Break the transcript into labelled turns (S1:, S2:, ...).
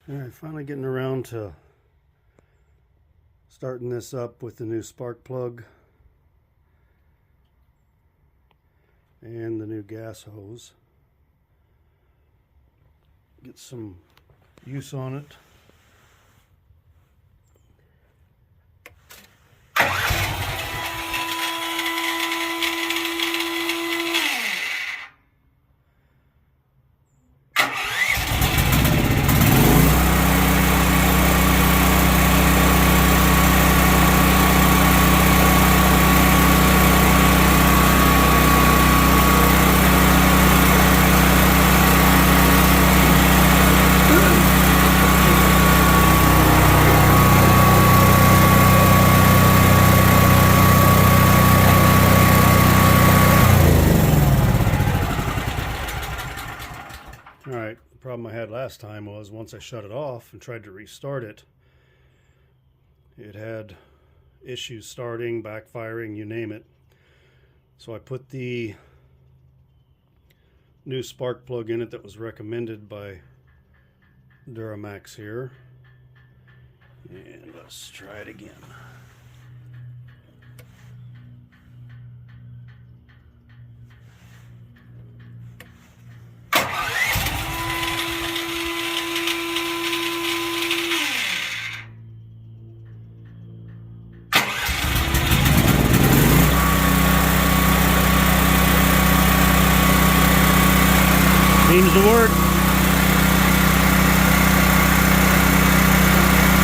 S1: Alright, finally getting around to starting this up with the new spark plug and the new gas hose. Get some use on it. Alright, the problem I had last time was once I shut it off and tried to restart it, it had issues starting, backfiring, you name it. So I put the new spark plug in it that was recommended by Duromax here. And let's try it again. Seems to work.